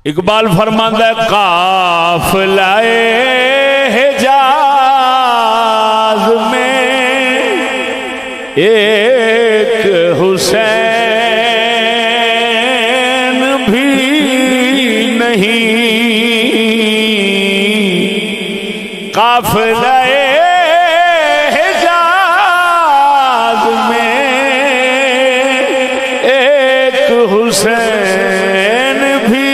इकबाल फरमांदा है काफिलाए हिजाज में एक हुसैन भी नहीं, काफिलाए हिजाज में एक हुसैन भी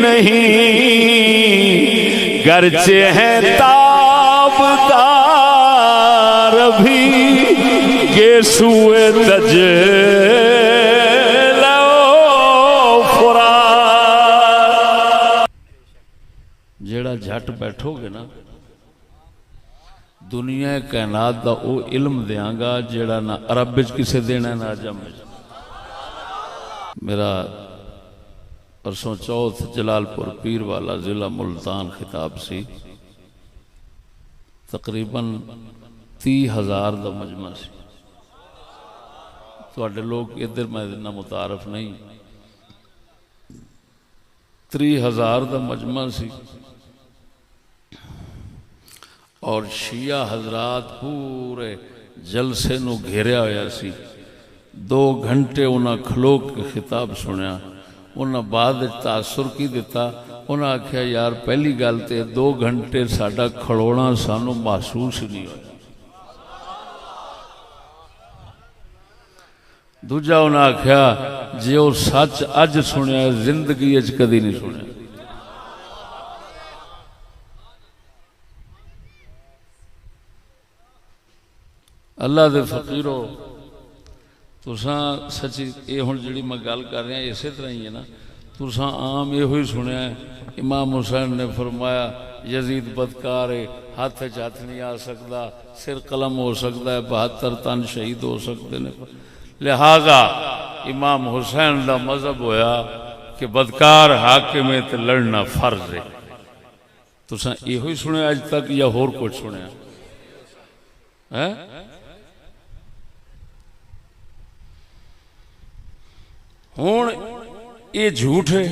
नहीं, गर्चे हैं ताबदार भी गेसुए तज जेड़ा झट बैठोगे ना दुनिया कायनात दा वो इल्म देंगा जेड़ा ना अरब विच किसे देना ना अजम। मेरा परसों चौथ जलालपुर पीर वाला जिला मुल्तान खिताब सी, तकरीबन 30,000 का मजमा सी। तुहाडे लोग इधर मैं इन्ना मुतारफ नहीं, 30,000 का मजमा सी और शिया हजरात पूरे जलसे नू घेरिया होया सी। 2 घंटे उन्हें खलो के खिताब सुनिया। उन्हें बाद तासुर की दिता, उन्हें आख्या यार पहली गल तो 2 घंटे साडा खड़ोना सानू महसूस ही नहीं होया। दूजा उन्हें आख्या जे वो सच अज सुनिया जिंदगी कदी नहीं सुनिया। अल्लाह दे फकीरो तुसा सची ये हुण जिहड़ी मैं गल कर रहा इसे तरह ही है ना, तुसा आम यो ही सुनिया इमाम हुसैन ने फरमाया यजीद बदकार है, हाथ च हाथ नहीं आ सकता, सिर कलम हो सकता है, 72 तन शहीद हो सकते हैं। लिहाजा इमाम हुसैन का मजहब होया कि बदकार हाकिम है तो लड़ना फर्ज है। तुसा यो ही सुनिया अज तक या होर कुछ सुनिया है? हुण ये झूठ है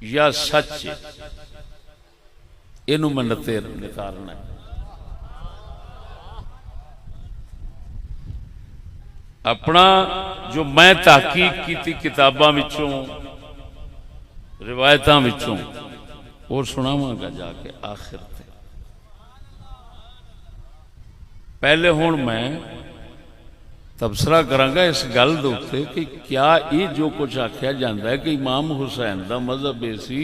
या सच है, इनू मैं नितारना है। अपना जो मैं तहकीक की किताबां विचों रिवायतां विचों और सुनावांगा जाके आखिर ते। पहले हुण मैं तबसरा करांगा इस गल दे उत्ते कि क्या ये जो कुछ आख्या जाता है कि इमाम हुसैन का मजहब ये सी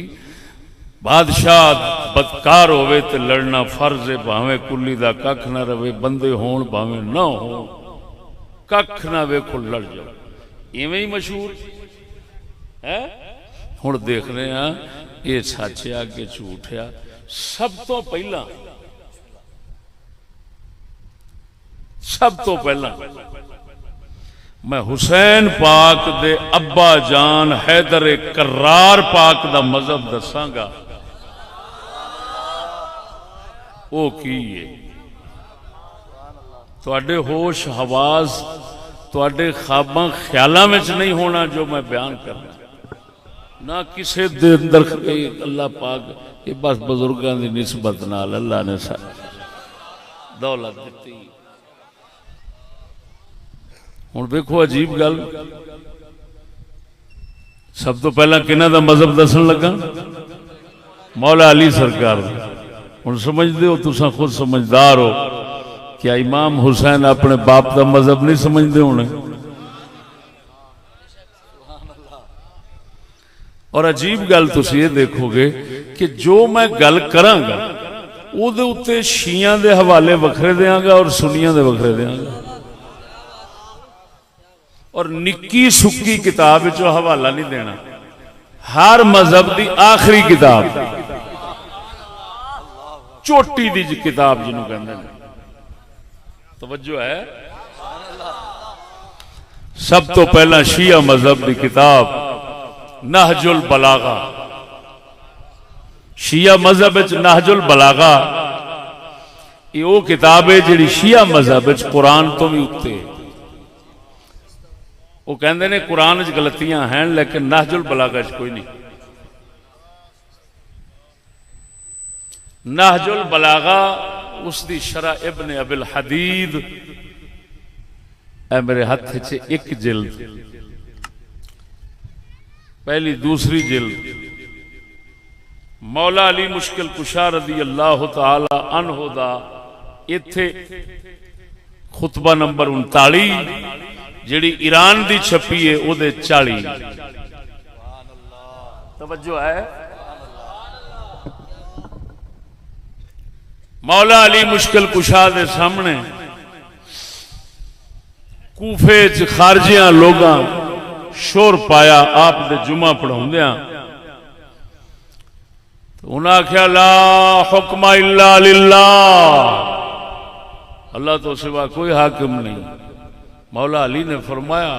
बादशाह बदकार होवे ते लड़ना फर्ज है, भावें कुली दा कख ना रवे, बंदे होण भावें ना हो, कख ना वेखो लड़ जाओ, इवें ही मशहूर है। हुण देख रहे हैं ये सच आ कि झूठ आ। सब तो पहला मैं हुसैन पाक दे अब्बा जान हैदर करार पाक दा मजहब दसांगा। वो की है तुहाडे होश हवास तुहाडे ख्वाबां ख्यालां विच नहीं होना जो मैं बयान करना, ना किसे दे अंदर अल्लाह पाक ये बस बुजुर्गां दी निस्बत नाल अल्लाह ने दौलत दिती। हुण देखो अजीब गल, सब तो पहला किन्हां दा मजहब दसन लगा? मौला अली सरकार। हुण समझदे हो तुसां खुद समझदार हो, क्या इमाम हुसैन अपने बाप का मजहब नहीं समझते होने? और अजीब गल तुसीं ये देखोगे कि जो मैं गल करांगा उहदे उत्ते शियां दे हवाले वखरे देंगा और सुन्नियां दे वखरे देंगा, और निक्की सुक्की किताब जो हवाला नहीं देना। हर मजहब की आखिरी किताब चोटी दी किताब जिन्हों कहते हैं, तवज्जो है। सब तो पहला शिया मजहब की किताब नहजुल बलागा, शिया मजहब नहजुल बलागा ये वो किताब है जी शिया मजहब कुरान तो भी उत्ते वो कहते ने कुरान च गलतियां हैं लेकिन नहजुल बलागा च कोई नहीं। नहजुल बलागा उसकी शरह इब्न अबिल हदीद मेरे हाथ च एक जिल्द पहली दूसरी जिल्द मौला अली मुश्किल कुशा रज़ी अल्लाह तआला अन्हु दा इत्थे खुतबा नंबर 39 जिहड़ी ईरान दी छपी है ओदे 40 तवज्जो है। मौला अली मुश्किल कुशा दे सामने कूफे च खारजियां लोगां शोर पाया आप दे जुमा पढ़ाउंदियां तो उन्हें आख्या ला हुक्मा इल्ला लिल्लाह, अल्लाह तो सिवा कोई हाकिम नहीं। मौला अली ने फरमाया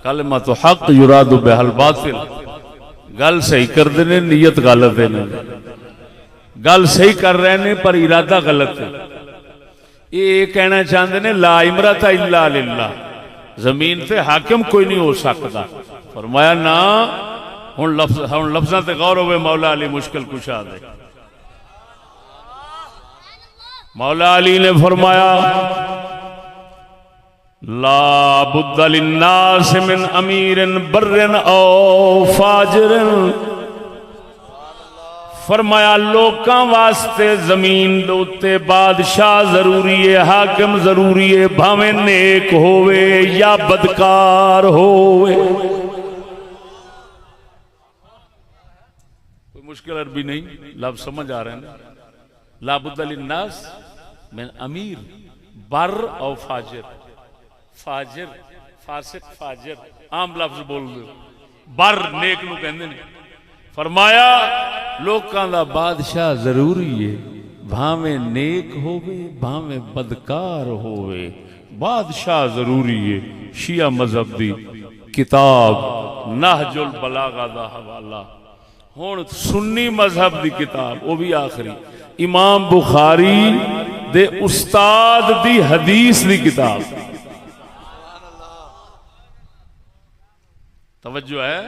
कलमा तो हक युरादु बिहल बातिल, गल सही कर देने नीयत गलत है, गल सही कर रहे ने पर इरादा गलत है। ये कहना चाहते ने ला इमरता इल्ला लिल्लाह, जमीन से हाकिम कोई नहीं हो सकता। फरमाया ना हुण लफ्ज़ां ते गौर होवे। मौला अली मुश्किल कुशा दे मौला अली ने फरमाया ला बुद्दा लिन्नास मिन अमीरिन बर्रिन औ फाजिरिन। फरमाया लोकां वास्ते जमीन दे उत्ते बादशाह जरूरी है, हाकिम जरूरी है, भावें नेक होवे या बदकार होवे। कोई मुश्किल अरबी नहीं, लफ्ज़ समझ आ रहे हैं। ला बुद्दा लिन्नास मिन अमीर बर और फाजिर, फाजिर फासिक फाजिर आम लफ्ज़ बोल दो, बर नेक नूं कहंदे ने। फरमाया लोकां दा बादशाह जरूरी है, भावें नेक होवे भावें बदकार होवे, बादशाह जरूरी है। शिया मजहब दी किताब नहजुल बलागा दा हवाला। हुण सुन्नी मजहब दी किताब वो भी आखिरी इमाम बुखारी दे उस्ताद दी हदीस दी किताब। तवज्जो है।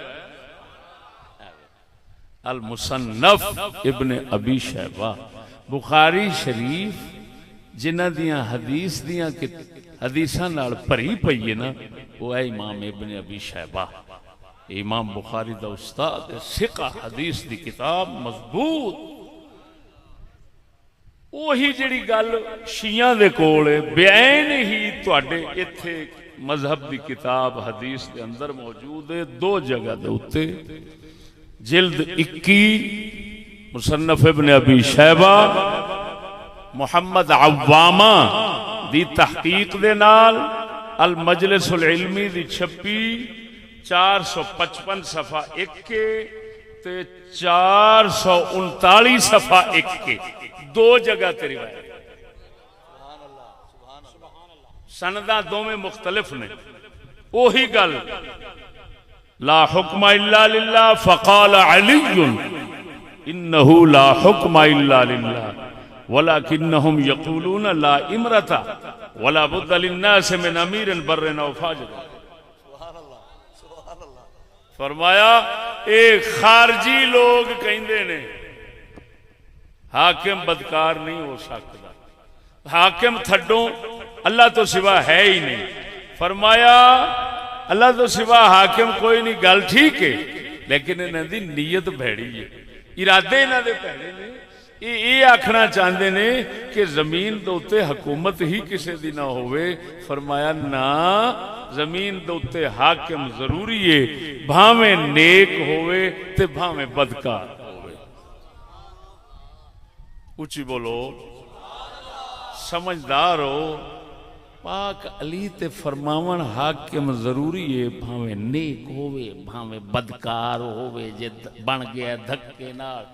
अल मुसन्नफ इब्न अबी शैबा बुखारी शरीफ जिन्हां दियां हदीस दियां हदीसां नाल भरी पई है ना, वो है इमाम इब्न अबी शैबा। इमाम बुखारी दा उस्ताद सिका हदीस दी किताब मजबूत। वही जिहड़ी गल शियां दे कोल है बयान ही तुहाडे इत्थे मजहब दी किताब हदीस के अंदर मौजूद है। दो जगह दे उत्ते जिल्द 21 मुसन्नफ इब्न अबी शैबा मुहम्मद अव्वामा दी तहकीक दे नाल अल मजलिसुल इल्मी दी छपी 455 सफा 1 के ते 439 सफा 1 के दो जगह ते रिवायत। सनदा दोवें मुख्तलिफ ने। ओही गल ला हुक्मा इल्ला लिल्लाह फ़क़ाल अलीयुन इन्नहु ला हुक्मा इल्ला लिल्लाह वलाकिन्नहुम यक़ूलून ला इमरता वला बुद्दा लिन्नास मिन अमीरिन बर्रिन औ फाजिर। फरमाया एक खारजी लोग कहंदे ने हाकिम बदकार नहीं हो सकता, हाकिम थड्डों अल्लाह तो सिवा है ही नहीं। फरमाया अल्लाह तो सिवा हाकिम कोई नहीं, गल ठीक है, लेकिन इन्हां दी नीयत भैड़ी है, इरादे इन्हां दे भैड़े ने। ये आखना चाहते ने कि जमीन दे उत्ते हुकूमत ही किसी दी ना होवे। फरमाया ना, जमीन दे उत्ते हाकिम जरूरी है, भावें नेक होवे ते भावें बदकार होवे। उची बोलो, समझदार हो। पाक अली ते फरमावन हाकिम जरूरी है, भावें नेक होवे भावें बदकार होवे। जे बन गया धक्के नाल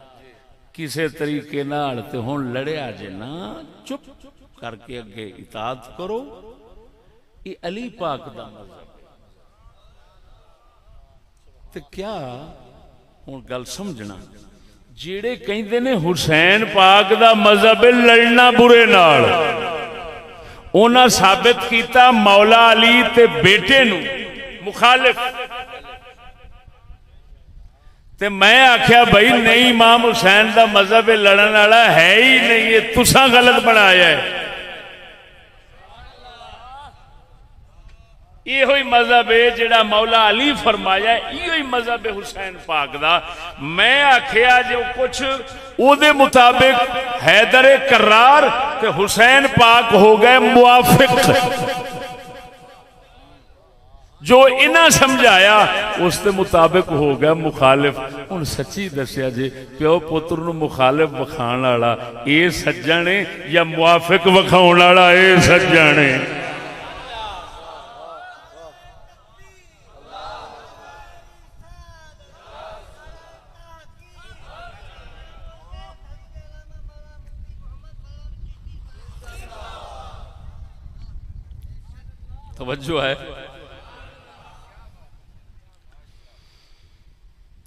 किसे तरीके नाल ते हुण लड़िया जे ना, चुप करके अगे इताअत करो। ये अली पाक दा मज़हब ते क्या हुण गल समझना। जेड़े कहंदे ने हुसैन पाक दा मज़हब लड़ना बुरे नाल, उन्हां साबित किया मौला अली ते बेटे नू मुखालिफ। ते मैं आख्या भाई नहीं, इमाम हुसैन का मजहब लड़न वाला है ही नहीं, ये तुसा गलत बनाया है। यो ही मजहब है जिहड़ा मौला अली फरमाया, यो ही मजहब है हुसैन पाक दा। मैं आख्या जो कुछ उहदे मुताबिक हैदर करार ते हुसैन पाक हो गए मुआफिक, जो इन्हें समझाया उसके मुताबिक हो गया मुखालिफ। हुण सच्ची दसिया जी, प्यो पुत्र नूं मुखालिफ विखाण वाला ये सज्जण है या मुआफिक विखाउण वाला ये सज्जण है? तवज्जो है?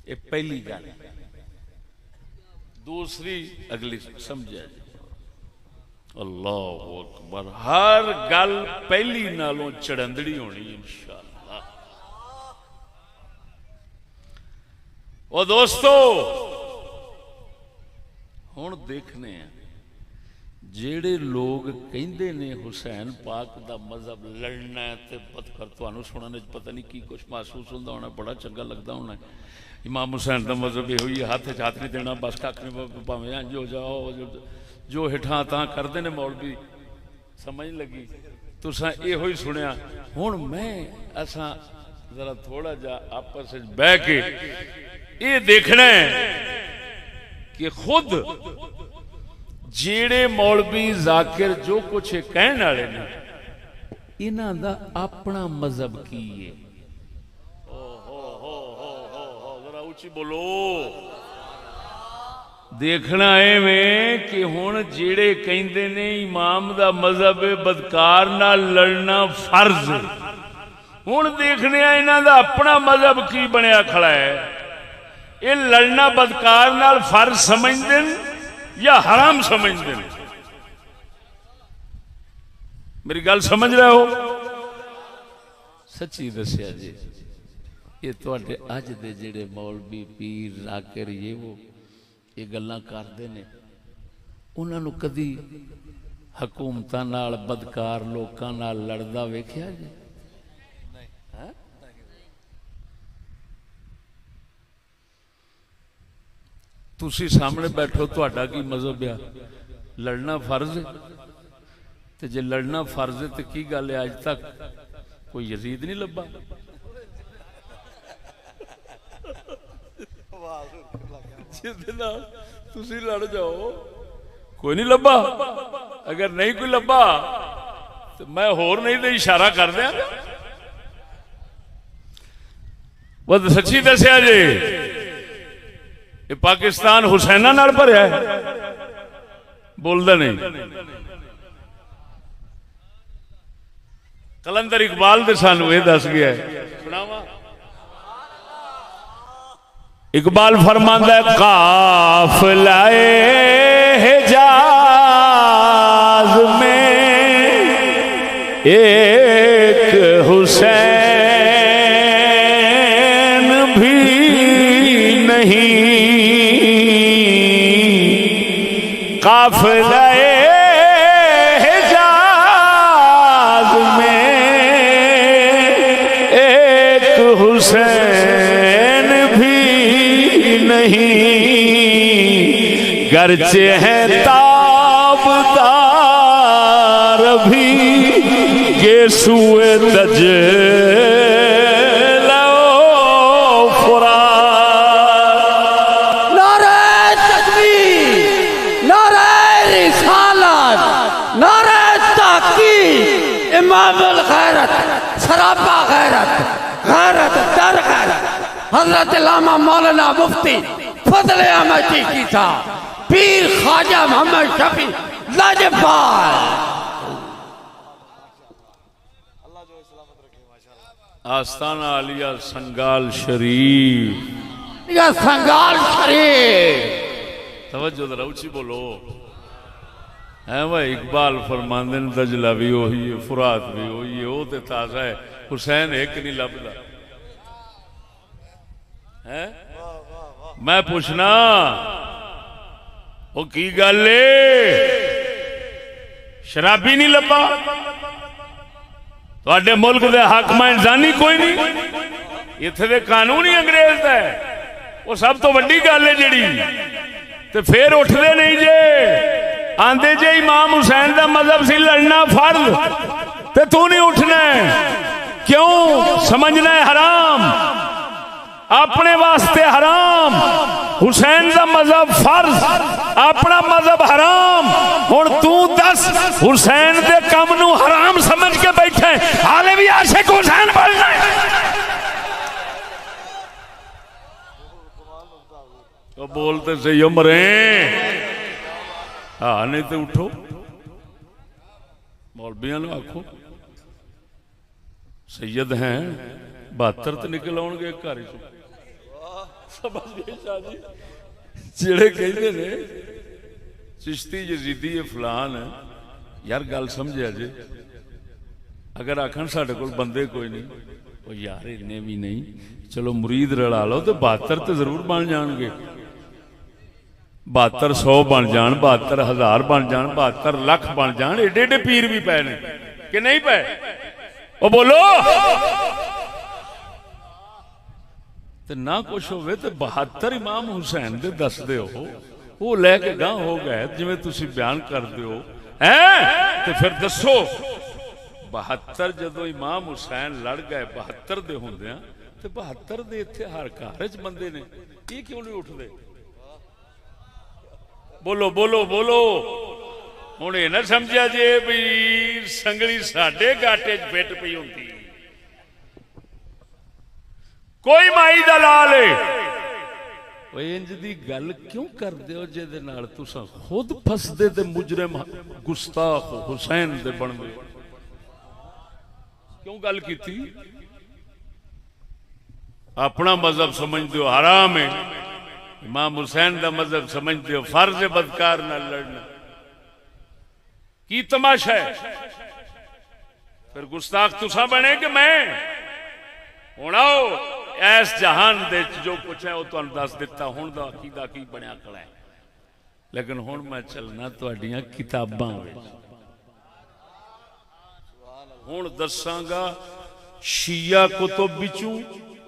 ये पहली गल। दूसरी अगली समझा जी, अल्लाह अकबर, हर गल पहली नालों चढ़ंदड़ी होनी इंशाअल्लाह। ओ दोस्तों, हुण देखने हैं जेड़े लोग कहते ने हुसैन पाक दा मजहब लड़ना है ते बदकर, तुहानू सुनने पता नहीं की कुछ महसूस होता होना, बड़ा चंगा लगता होना। इमाम हुसैन का मजहब यो ही, हाथ च हाथ नहीं देना, बस कख नहीं, भावें इंज हो जाओ, जो हेठां तां करते ने मौलवी, समझ लगी? तुसां इहो ही सुनिया। हुण मैं असां जरा थोड़ा जा आपस में बह के ये देखना है कि खुद जेड़े मौलवी जाकिर जो कुछ कहने वाले ने, इन्हां दा अपना मजहब की है? जरा ऊंची बोलो। देखना है में कि हुण जेड़े कहंदे ने इमाम दा मजहब बदकार नाल लड़ना फर्ज, हुण देखने इन्हां दा अपना मजहब की बनया खड़ा है। ये लड़ना बदकार नाल फर्ज समझदे या हराम समझते हैं? मेरी गल समझ रहे हो? सच्ची दसिया जी, ये तुहाडे अज दे जेड़े मौलवी पीर जाकिर ये गल्लां करदे ने, उन्हां नूं कदी हुकूमतां नाल बदकार लोकां नाल लड़दा वेखिया जी? तुसी सामने बैठो, तुहाडा की मजहब है? लड़ना फर्ज है? तो जे लड़ना फर्ज है तो की गल है, अज तक कोई यजीद नहीं लब्बा? तुसी लड़ जाओ, कोई नहीं लब्बा। अगर नहीं कोई लब्बा तो मैं होर नहीं तो इशारा कर दिया। वो सच्ची दसिया जी, ये पाकिस्तान हुसैना नाल भरिया है? बोलदा नहीं। कलंदर इकबाल दे सानू ये दस गया है, सुनावा। इकबाल फरमांदा है, काफिलाए हिजाज में एक हुसैन भी नहीं, काफिलाए हिजाज में एक हुसैन भी नहीं, गर्चे हैं ताबदार भी गेसुए दजे सरापा गैरत, गैरत दर गैरत। हजरत लामा मौलाना मुफ्ती फजले अहमद चिश्ती साहब, पीर ख्वाजा मोहम्मद शफी लाजपाल, आस्ताना आलिया संगाल शरीफ, या संगाल शरीफ। तवज्जो जरा ऊंची बोलो। है भाई इकबाल फरमांदे दजला भी वही है, फुरात भी वही है, वो तो ताज़ा है। हुसैन एक नहीं लभदा। है मैं पूछना वो की गल शराबी नहीं लब्बा तुहाडे मुल्क दे हाकमां इंसानी कोई नहीं इत्थे दे कानून ही अंग्रेज दा है वो सब तो वड्डी गल है जिहड़ी ते फिर उठदे नहीं जे आंदे जे इमाम हुसैन दा मजहब सी लड़ना फर्ज ते तू नहीं उठना क्यों समझना है हराम अपने वास्ते हराम हुसैन का मजहब फर्ज अपना मजहब हराम हुण तू दस हुसैन के कम नू हराम समझ के बैठे हाले भी आशिक हुसैन बनना है तो बोलते सही उम्रे हाँ नहीं तो उठो मौलवियां नू आखो सैयद हैं 72 तो निकल आउणगे घर जेड़े कहते ने चिश्ती यजीदी फलान यार गल समझिया जे अगर आखन साडे कोल बंदे कोई नहीं वो यार इन्ने भी नहीं चलो मुरीद रला लो तो 72 तो जरूर बन जाएंगे 7200 बन जान 72,000 बन जान 72 लाख बन जान एडे एडे पीर भी पै ने कि नहीं पै वो बोलो ते ना कुछ होवे ते 72 इमाम हुसैन दे दस दे हो वो लैके गांह हो गए जिवें तुसीं बयान करदे हो हैं ते फिर दसो 72 जदों इमाम हुसैन लड़ गए 72 दे हुंदियां ते 72 दे इत्थे हर घर च बंदे ने ये क्यों नहीं उठदे बोलो बोलो बोलो हुण ये ना समझिया जे भी संगली साडे गाटे च फिट पई हुंदी कोई माई दा लाल इंज दी गल क्यों करदे हो जिहदे नाल तुसां खुद फसदे ते मुजरिम गुस्ताख हुसैन दे बनदे क्यों गल कीती अपना मजहब समझदे हो हराम है इमाम हुसैन दा मजहब समझदे हो फर्ज है बदकार नाल लड़ना की तमाशा है फिर गुस्ताख तुसा बने कि मैं हुण आओ ऐस जहान दे जो कुछ है वो तुहानू दस दिता हुण दा अकीदा की बनया खड़ा है लेकिन हुण मैं चलना तुहाडियां किताबां विच हुण दसांगा शिया कुतुब विचों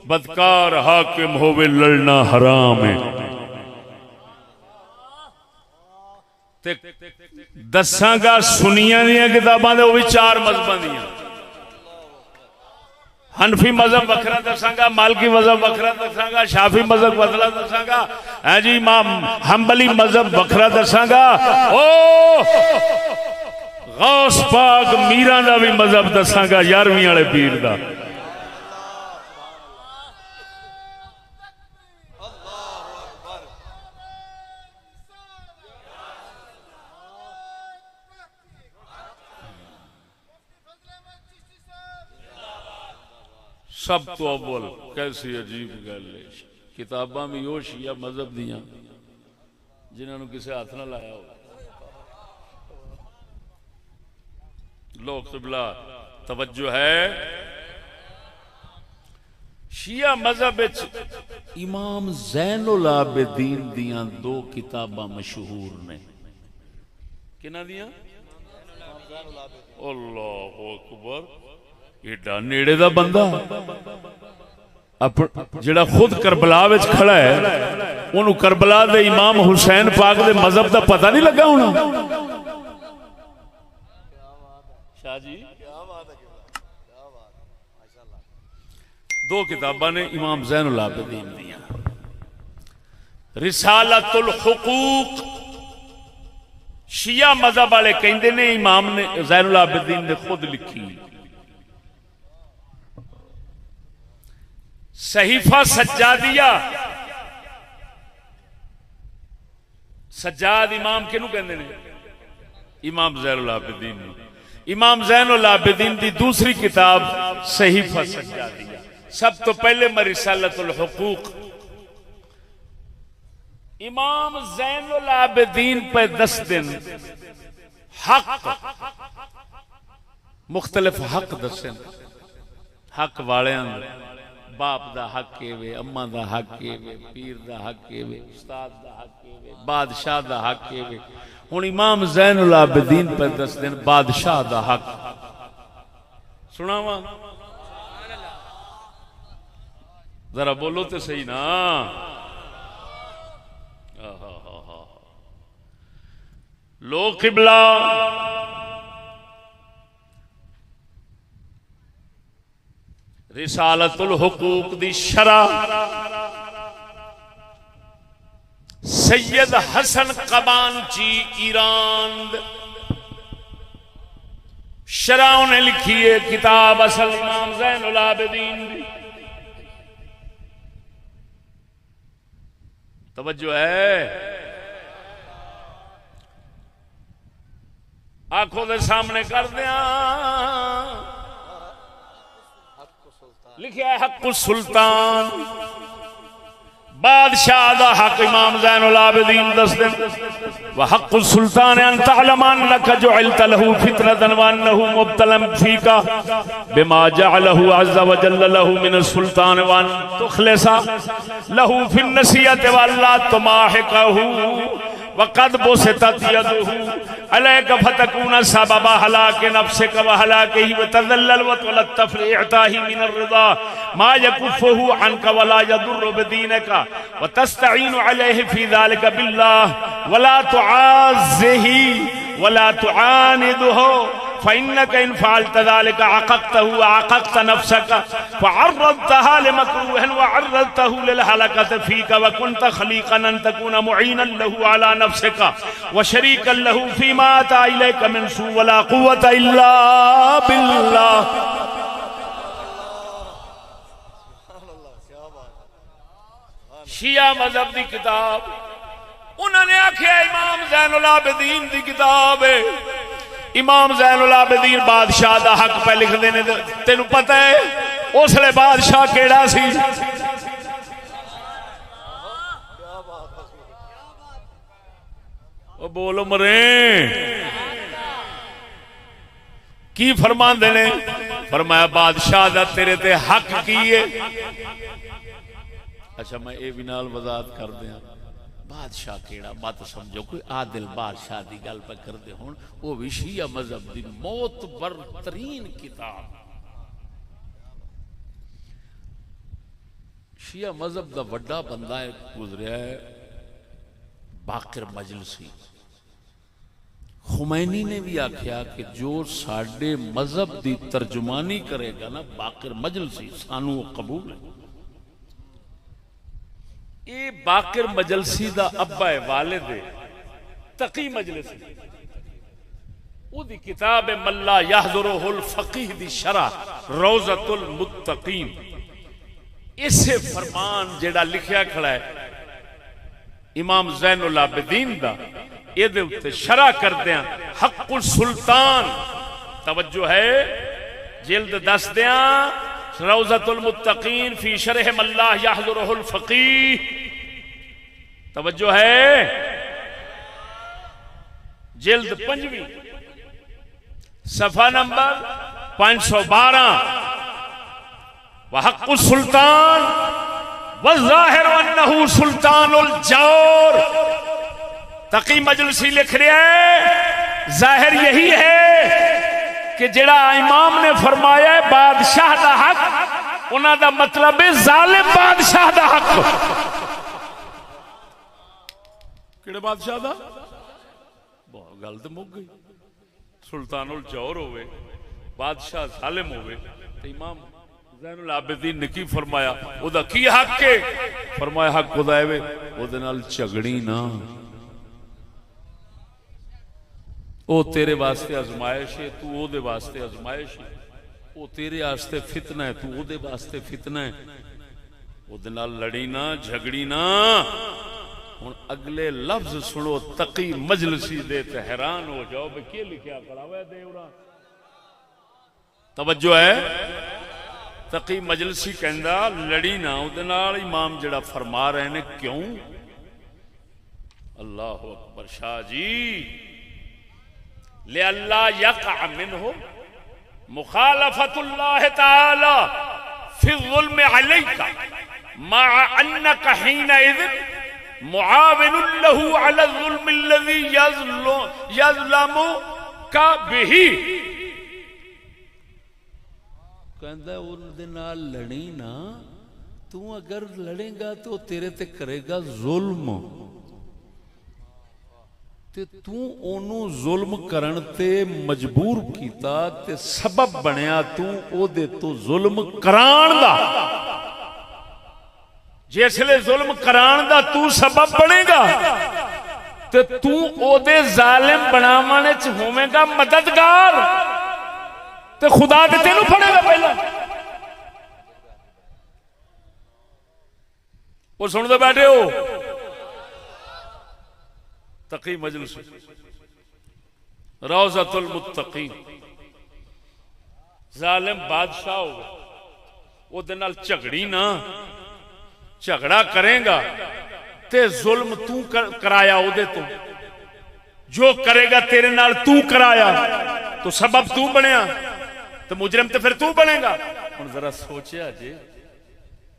बदकार हाकिम होवे लड़ना हराम है ते दसांगा सुनियां दियां किताबां दे वो भी 4 मजहबां दियां हनफी मजहब वखरा दसांगा मालकी मजहब वखरा दसांगा शाफी मजहब वखरा दसांगा है जी इमाम हंबली मजहब वखरा दसांगा ओ गौस पाक मीरा दा भी मजहब दसांगा 11वीं वाले पीर दा सब तो अव्वल कैसी अजीब गल है किताबां भी वो शिया मजहब दियां जिन्होंने किसी हाथ ना लाया हो लोग क़िबला तवज्जो है शिया मजहब इमाम ज़ैनुल आबिदीन दियां 2 किताबां मशहूर ने किना दियां अल्लाहु अकबर एडा नेड़े दा बंदा जिहड़ा खुद करबला विच खड़ा है उन्होंने करबला दे इमाम हुसैन पाक दे मजहब दा पता नहीं लगा होना शाह जी 2 किताबां ने इमाम ज़ैनुल आबिदीन दियां रिसालतुल हुकूक शिया मजहब वाले कहंदे ने इमाम ने ज़ैनुल आबिदीन ने खुद लिखी सहीफा सज्जादिया सज्जाद इमाम किनू कहंदे ने इमाम ज़ैनुल आबिदीन इमाम ज़ैनुल आबिदीन दी दूसरी किताब सहीफा सज्जादिया सब तो पहले मैं रिसालतुल हुकूक इमाम ज़ैनुल आबिदीन पे 10 दिन हक मुख्तलिफ हक दसे हक वाले बाप दा हक है वे, अम्मा दा हक है वे, पीर दा हक है वे, उस्ताद दा हक है वे, बादशाह दा हक है वे। हुण इमाम ज़ैनुल आबिदीन पर दस दिन बादशाह दा हक सुनावा, जरा बोलो तो सही ना। लो किबला रिसालतुल हुकूक दी शरा सैयद हसन कबांची ईरान शरा ने लिखी है किताब असल इमाम ज़ैनुल आबिदीन दी। तवज्जो है, आंखों के सामने कर दिया लिखा है हक सुल्तान बादशाह दा हक इमाम ज़ैनुल आबिदीन दस दिन व हक सुल्तान अन तअलम अन्नका जुइलत लहू फितरतन व अन्नहु मुब्तलन फीका बिमा जअलहु अज़्ज़ व जल्ल लहू मिन सुल्तान व अन तुखलिसा लहू फिन नसियत व अल्ला तुमाहिकहु वक़द बुसितत यदहु अलैका फतकूना सबबा हलाके नफ्सिका व हलाकिही व तज़ल्लल व तुलत्तफ लिअताही मिन अर्रिदा मा यकुफ़ुहु अन्का व ला यदुर्रु बिदीनिका व तस्तईनु अलैहि फी ज़ालिका बिल्लाह व ला तुआज़िही व ला तुआनिदहु फ़इन्नका इन फ़अलत ज़ालिका अक़क़तहु व अक़क़त नफ्सका फ़अर्रदतहा लिमकरूहिन व अर्रदतहु लिलहलकति फ़ीका व कुन्त ख़लीक़न अन तकूना मुईनन लहु अला नफ्सिका व शरीकन लहु फ़ीमा अता इलैका मिन सू व ला क़ुव्वत इल्ला बिल्लाह। शिया मज़हब की किताब उन्होंने आख्या इमाम ज़ैनुल आबिदीन की किताब है। इमाम ज़ैनुल आबिदीन बादशाह दा हक पे लिख देने, तेनू पता है उसले बादशाह केड़ा सी? ओ बोलो मरे की फरमांदे ने? फरमाया बादशाह दा तेरे ते हक की है। अच्छा मैं ये भी नाल वजाहत कर दिया, बादशाह केड़ा मत समझो कोई आदिल बादशाह की गल पे करते हो, वो भी शिया मजहब की मोतबर तरीन किताब। शिया मजहब का वड्डा बंदा गुजरिया है बाकिर मजलसी। खुमैनी ने भी आख्या कि जो साडे मजहब की तर्जुमानी करेगा ना बाकिर मजलसी सानू कबूल है। ये बाकिर मजलसी दा अब्बा है वालिद है तकी मजलसी। उदी किताब मल्ला यहज़ुरुहुल फ़क़ीह दी शरह रौज़तुल मुत्तक़ीन। इसे फरमान जेड़ा लिखया खड़ा है इमाम ज़ैनुल आबिदीन दा, इहदे उत्ते शरह करदियां हक़्क़ुल सुल्तान। तवज्जो है, जिल्द 10 दियां रौज़तुल मुत्तक़ीन फी शरह मल्ला यहज़ुरुहुल फ़क़ीह। तवज्जो है, जिल्द 5वीं सफ़ा नंबर 512। वहक़्क़ुस सुल्तान वज़्ज़ाहिर अन्नहु सुल्तानुल जौर। तकी मजलसी लिख रहा है जाहिर यही है कि जेड़ा इमाम ने फरमाया है बादशाह दा हक, उन्हां दा मतलब है जालिम बादशाह दा हक। किहड़े बादशाह दा? बहुत गल तो मुक गई। सुल्तानुल जौर होवे, बादशाह जालिम होवे, तो इमाम ज़ैनुल आबिदीन ने की फरमाया ओदा की हक है? फरमाया हक ओदा है ओदे नाल झगड़ी ना, ओ तेरे वास्ते आजमाइश है, तू ओदे वास्ते आजमाइश है। ओ तेरे वास्ते फितना है, तू ओदे वास्ते फितना है। ओदे नाल लड़ी ना, झगड़ी ना। हुण अगले लफ्ज सुनो तकी मजलसी दे ते हैरान हो जाओ भाई क्या लिखा खड़ा हुआ देवरा। तवज्जो है, तकी मजलसी कहंदा लड़ी ना ओदे नाल। इमाम जड़ा फरमा रहे ने क्यों? अल्लाह अकबर। शाह जी ले अल्लाह यक़अ मिन्हु मुखालफतुल्लाह तआला फी ज़ुल्म अलैका मा अन्नका हिनइज़ मुआविनुन लहू अला ज़ुल्म अल्लज़ी यज़लमुका बिही। कहंदा उनदे नाल लड़ी ना, तू अगर लड़ेगा तो तेरे ते करेगा जुल्म, ते तू ओनू जुल्म करन ते मजबूर कीता ते सबब बनया तू ओदे तो जुल्म कराण दा। जिसले जुल्म कराण दा तू सबब बनेगा ते तू ओदे जालिम बनावने च होवेगा मददगार, ते खुदा ते तेनू फड़ेगा पहला। वो सुनते बैठे हो तकी मजलिस रौज़तुल मुत्तकीन। जालिम बादशाह हो ओदे नाल झगड़ी ना, झगड़ा करेगा ते जुल्म तू कराया ओदे तो, जो करेगा तेरे नाल तू कराया तो सबब तू बनया, तो मुजरिम तो फिर तू बनेगा। हुण जरा सोचिया जे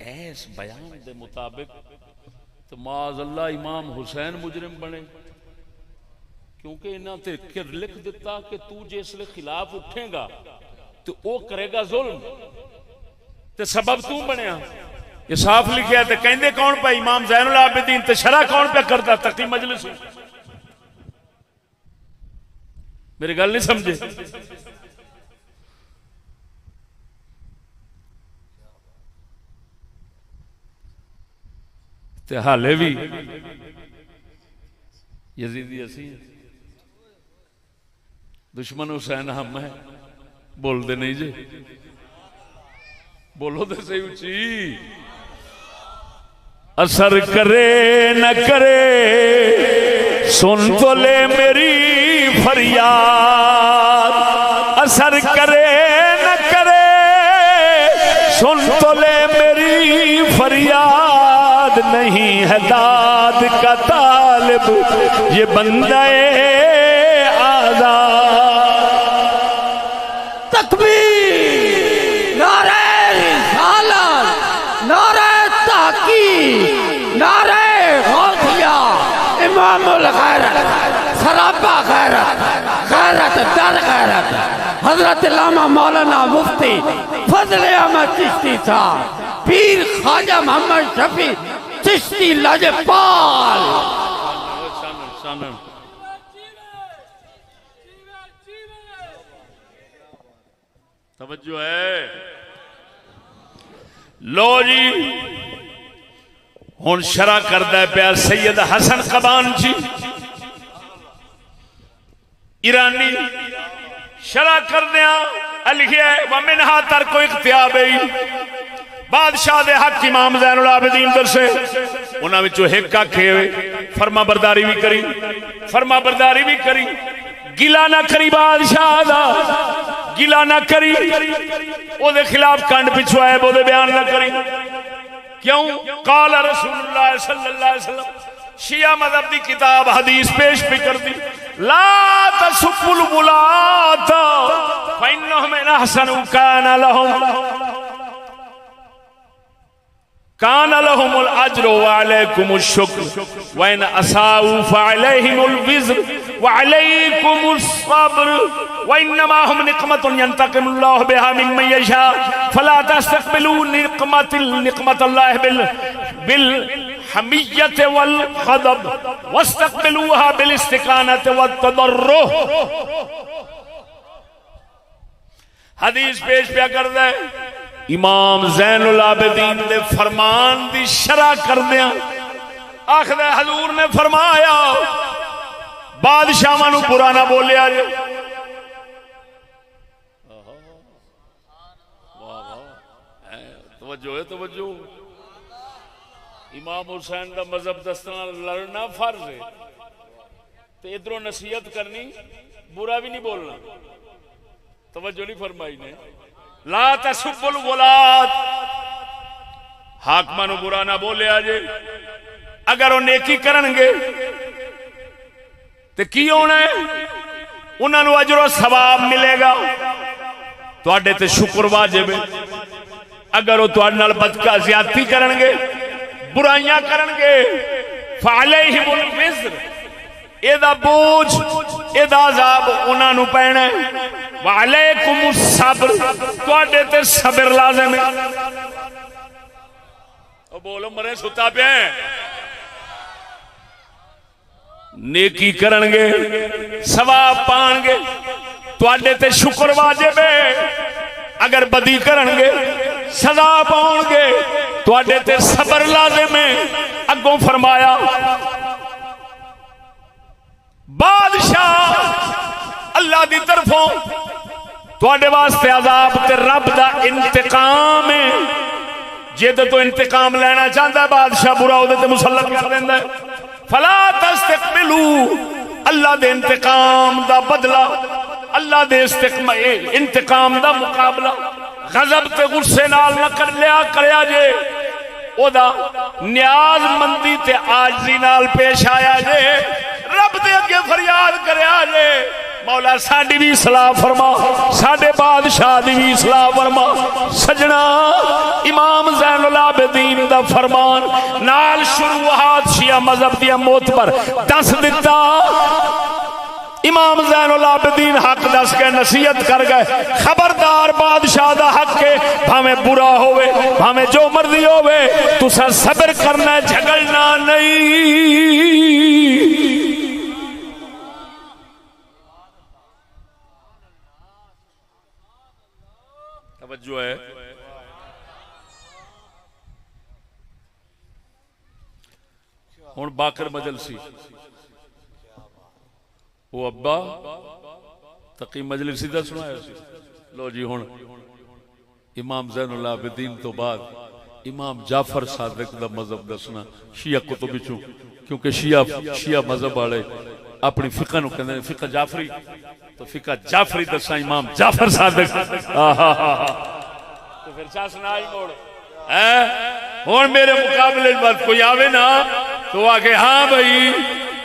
ऐस बयान दे मुताबिक तो माज़अल्लाह इमाम हुसैन मुजरिम बने, क्योंकि इन्होंने ते लिख दिता कि तू जिसले खिलाफ उठेगा तो वो करेगा जुल्म, ते सबब तू बनया। ये साफ लिखा तो कहते कौन पे इमाम ज़ैनुल आबिदीन, ते शरा कौन पे करता तकी मजलिस। मेरी गल नहीं समझे? ते हाले भी यजीदी असी दुश्मन हुसैन हम है, बोलते नहीं जे, बोलो तो सही उची। असर करे न करे सुन तो ले मेरी फरियाद, असर करे न करे सुन तो ले मेरी फरियाद, नहीं है दाद का तालिब ये बंदे आज़ाद। तकबीर, नारे रिसालत, नारे ताकीद, नारे गौसिया, इमामुल गैरत, सरापा गैरत, गैरत दर गैरत, हजरत इल्लामा मौलाना मुफ्ती फजल अहमद चिश्ती साहब, पीर ख्वाजा मोहम्मद शफी चिश्ती लजपाल। तवज्जो है। लो जी हुण शरा करदा पिया सैयद हसन कबान जी ईरानी। शरा करदिया लिखिया व मिनहा तरको इख्तियाबी, बादशाह दे हक इमाम ज़ैनुल आबिदीन दरसे उन्हां विचों एक आखे फरमा बरदारी भी करी, फरमा बरदारी भी करी, गिला ना करी बादशाह दा, गिला ना करी, ओदे खिलाफ कंड पिछू आए ओदे बयान ना करी। क्यों? काल रसूलुल्लाह सल्लल्लाहु अलैहि वसल्लम, शिया मज़हब दी किताब हदीस पेश भी कर दी, ला तसुब्बुल बुलात फइन्नहुम इन अहसनु कान लहुमुल अज्रु व अलैकुमुश शुक्र व इन असाउ फअलैहिमुल विज़्र व अलैकुमुस सब्र व इन्नमा हुम निक़मतुन यंतक़िमुल्लाहु बिहा मिम्मन यशा फला तस्तक़बिलू निक़मतल्लाहि बिल हमियत वल ग़ज़ब वस्तक़बिलूहा बिल इस्तिक़ानत वत तदर्रुह। हदीस पेश पिया कर दे इमाम ज़ैनुल आबिदीन दे फरमान दी शरा करदिया आखदे हजूर ने फरमाया बादशाहां नूं बुरा ना बोलिया जे। तवज्जो है, तवज्जो। इमाम हुसैन दा मजहब दसना लड़ना फर्ज है, तो इधरों नसीहत करनी, बुरा भी नहीं बोलना। तवज्जो नहीं फरमाई ने। ला तसुब्बुल गुलात, हाकमां नूं बुरा ना बोलिया जे। अगर वो नेकी करनगे तो की होना है? उन्हां नूं अजर और सवाब मिलेगा, तुहाडे ते शुक्र वाजिब है। अगर वो तुहाडे नाल बदका ज्यादती करनगे बुराइयां करनगे फअलैहिमुल विज़्र एदा बोझ एदा अज़ाब उन्हां नूं पैना है वअलैकुमुस सब्र तुहाडे ते सब्र लाज़िम है ओ बोलो मरे सुता पे नेकी करनगे सवाब पाणगे तुहाडे ते शुक्र वाजिब है अगर बदी करनगे सजा पाउणगे तुहाडे ते सब्र लाज़िम है अगों फरमाया बादशाह अल्लाह दी तरफों तुहाडे वास्ते अजाब ते रब दा इंतकाम है जिद तो इंतकाम लेना चाहता है बादशाह बुरा उहदे ते मुसल्लत कर देंदा है फला तस्तकबिलू अल्लाह दे इंतकाम दा बदला अल्लाह दे इंतकाम दा मुकाबला गजब ते गुस्से नाल न कर लिया करया जे ओदा न्याज़मंदी ते आजिज़ी नाल पेश आया जे रब दे अगे फरियाद करया जे मौला साडी भी सलाह फरमा साडे बादशाह दी भी सलाह फरमा सजना इमाम ज़ैनुल आबिदीन दा फरमान नाल शुरुआत शिया मजहब दी मोतबर दस दिता इमाम ज़ैनुल आबिदीन हक दस के नसीहत कर गए खबरदार बादशाह दा हक है भावें बुरा होवे भावें जो मर्जी होवे तुसा सब्र करना झगड़ना नहीं तवज्जो है हुण बाकर मजलसी वो अब्बा तकी मजलिसी दा सुनाया लो जी हुण इमाम ज़ैनुल आबिदीन तो बाद इमाम जाफर सादिक दा मजहब दसना शिया कुतुब विचों क्योंकि शिया मजहब वाले अपनी फिका नूं कहंदे फिका जाफरी तो फिका जाफरी दसा इमाम जाफर सादिक तो फिर चा सुनाई मोड़ है हुण मेरे मुकाबले बात कोई आवे ना तो आके हाँ भाई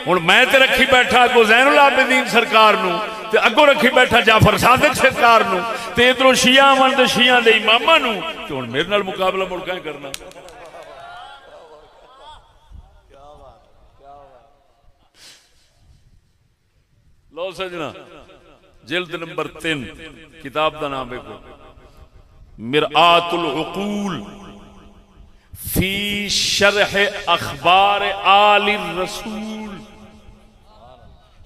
हुण मैं ते रखी बैठा अगो ज़ैनुल आबिदीन सरकार नूं ते अगो रखी बैठा जाफर सादिक सरकार नूं ते इधरों शिया आवन ते शिया दे इमामां नूं ते हुण मेरे नाल मुकाबला मुड़ कैं करना लो सजना जिल्द नंबर 3 किताब दा नाम देखो मिरआतुल उकूल फी शरह अखबार आली रसूल